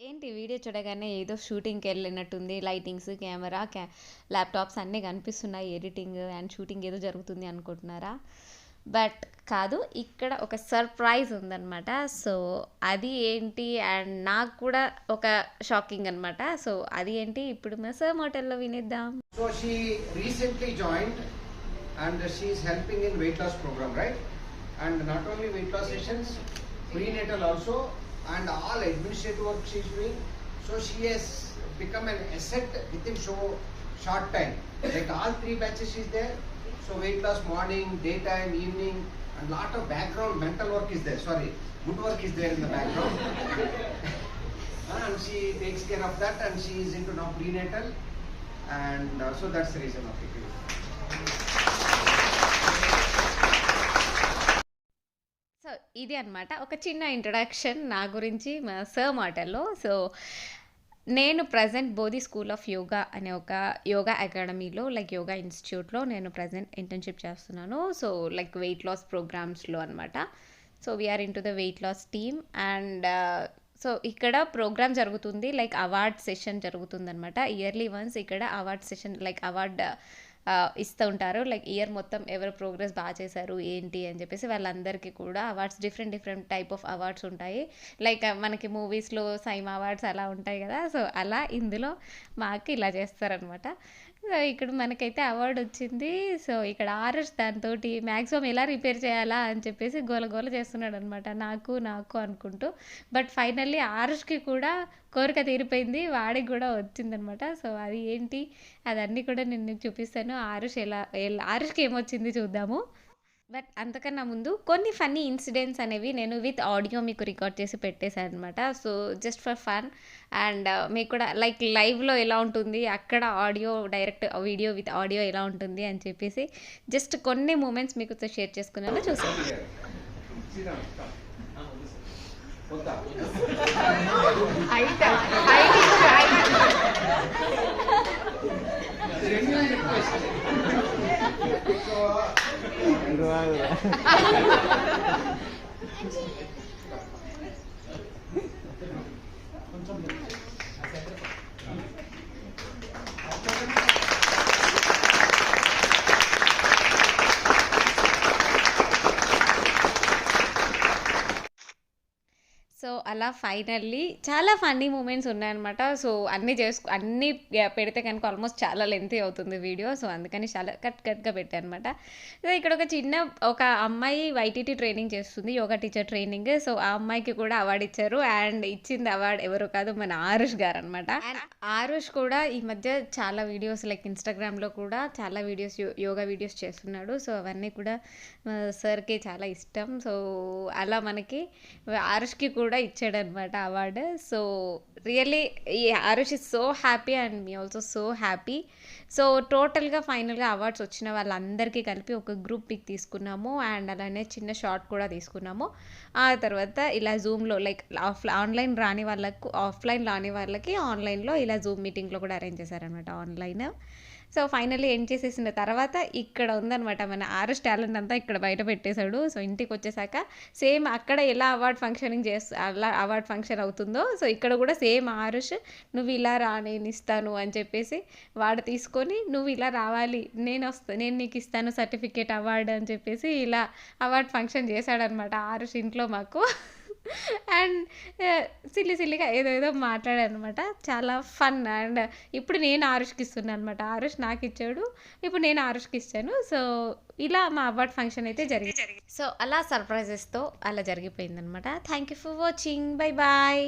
ఏంటి వీడియో చూడగానే ఏదో షూటింగ్‌కి వెళ్ళినట్టుంది. లైటింగ్స్, కెమెరా, ల్యాప్‌టాప్స్ అన్నీ కనిపిస్తున్నాయి. ఎడిటింగ్ అండ్ షూటింగ్ ఏదో జరుగుతుంది అనుకుంటున్నారా? బట్ కాదు. ఇక్కడ ఒక సర్ప్రైజ్ ఉందనమాట. సో, అది ఏంటి అండ్ నాకు కూడా ఒక షాకింగ్ అనమాట. సో, అది ఏంటి ఇప్పుడు మా సర్ మాటల్లో వినేద్దాం. So she recently joined and she is helping in weight loss program, right? And not only weight loss sessions, prenatal also, and all administrative work she is doing. So she has become an asset within short time. Like all three batches is there. So weight loss morning, daytime, evening, and lot of background mental work is there. Sorry, good work is there in the background. And she takes care of that, and she is into now prenatal, and so that's the reason of it. So, ఇది అనమాట. ఒక చిన్న introduction నా గురించి మా sir మాటల్లో. So, నేను present Bodhi school of yoga అనే ఒక యోగా అకాడమీలో యోగా ఇన్‌స్టిట్యూట్‌లో నేను ప్రెజెంట్ ఇంటర్న్‌షిప్ చేస్తున్నాను. సో, వెయిట్ లాస్ ప్రోగ్రామ్స్‌లో అనమాట. So, we are into the weight loss team and so, ఇక్కడ ప్రోగ్రామ్ జరుగుతుంది. అవార్డ్ సెషన్ జరుగుతుందనమాట. ఇయర్లీ వన్స్ ఇక్కడ అవార్డ్ సెషన్ అవార్డ్ ఇస్తూ ఉంటారు. ఇయర్ మొత్తం ఎవరు ప్రోగ్రెస్ బాగా చేశారు, ఏంటి అని చెప్పేసి వాళ్ళందరికీ కూడా awards different type of awards ఉంటాయి. మనకి మూవీస్‌లో సైమ్ అవార్డ్స్ అలా ఉంటాయి కదా! సో, అలా ఇందులో మాకు ఇలా చేస్తారనమాట. సో, ఇక్కడ మనకైతే అవార్డ్ వచ్చింది. సో, ఇక్కడ ఆరుష్ దాంతోటి మ్యాక్సిమం ఎలా రిపేర్ చేయాలా అని చెప్పేసి గోల చేస్తున్నాడనమాట. నాకు అనుకుంటూ. బట్ ఫైనల్లీ ఆరుష్‌కి కూడా కోరిక తీరిపోయింది. వాడికి కూడా వచ్చిందనమాట. సో, అది ఏంటి అదన్నీ కూడా నేను నీకు చూపిస్తాను. ఆరుష్‌కి ఏమొచ్చింది చూద్దాము. బట్ అంతకన్నా ముందు కొన్ని ఫన్నీ ఇన్సిడెంట్స్ అనేవి నేను విత్ ఆడియో మీకు రికార్డ్ చేసి పెట్టేశాననమాట. So, just for fun and మీకు కూడా లైవ్‌లో ఎలా ఉంటుంది, అక్కడ audio direct video with audio ఎలా ఉంటుంది అని చెప్పేసి జస్ట్ కొన్ని మూమెంట్స్ మీకుతో షేర్ చేసుకున్నాను చూసేయండి. సో, అలా ఫైనల్లీ చాలా ఫన్నీ మూమెంట్స్ ఉన్నాయన్నమాట. సో, అన్నీ పెడితే కనుక ఆల్మోస్ట్ చాలా లెంతీ అవుతుంది వీడియో. సో, అందుకని చాలా కట్‌గా పెట్టానన్నమాట. సో, ఇక్కడ ఒక అమ్మాయి వైటీటీ ట్రైనింగ్ చేస్తుంది. Yoga teacher training. సో, ఆ అమ్మాయికి కూడా అవార్డ్ ఇచ్చారు. అండ్ ఇచ్చింది అవార్డ్ ఎవరో కాదు మన ఆరుష్ గారనమాట. అండ్ ఆరుష్ కూడా ఈ మధ్య చాలా వీడియోస్ ఇన్‌స్టాగ్రామ్‌లో కూడా చాలా వీడియోస్ యోగా వీడియోస్ చేస్తున్నాడు. సో, అవన్నీ కూడా సార్‌కి చాలా ఇష్టం. సో, అలా మనకి ఆరుష్‌కి కూడా ఇచ్చాడనమాట అవార్డు. సో, రియల్లీ ఈ Aarush is so happy and me also so happy. So, టోటల్‌గా ఫైనల్‌గా అవార్డ్స్ వచ్చిన వాళ్ళందరికీ కలిపి ఒక గ్రూప్ పిక్ తీసుకున్నాము. అండ్ అలానే చిన్న షార్ట్ కూడా తీసుకున్నాము. ఆ తర్వాత ఇలా జూమ్‌లో ఆన్‌లైన్ రాని వాళ్ళకు ఆఫ్‌లైన్ రాని వాళ్ళకి ఆన్‌లైన్‌లో ఇలా జూమ్ మీటింగ్‌లో కూడా అరేంజ్ చేశారనమాట ఆన్‌లైన్. సో, ఫైనల్లీ ఎండ్ చేసేసిన తర్వాత ఇక్కడ ఉందనమాట మన ఆరుష్ టాలెంట్ అంతా ఇక్కడ బయట పెట్టేశాడు. సో, ఇంటికొచ్చేసాక సేమ్ అక్కడ ఎలా అలా అవార్డ్ ఫంక్షన్ అవుతుందో సో, ఇక్కడ కూడా సేమ్ ఆరుష్ నువ్వు ఇలా రా నేనిస్తాను అని చెప్పేసి వాడు తీసుకొని నువ్వు ఇలా రావాలి నేను నీకు ఇస్తాను సర్టిఫికేట్ అవార్డ్ అని చెప్పేసి ఇలా అవార్డ్ ఫంక్షన్ చేశాడనమాట ఆరుష్ ఇంట్లో మాకు. అండ్ సిల్లీగా ఏదో మాట్లాడానమాట. చాలా ఫన్ అండ్ ఇప్పుడు నేను ఆరుష్‌కి ఇస్తున్నాను అనమాట. ఆరుష్ నాకిచ్చాడు. ఇప్పుడు నేను ఆరుష్‌కి ఇచ్చాను. సో, ఇలా మా అవార్డ్ ఫంక్షన్ అయితే జరిగింది. సో, అలా సర్ప్రైజెస్‌తో అలా జరిగిపోయిందనమాట. Thank you for watching. Bye bye.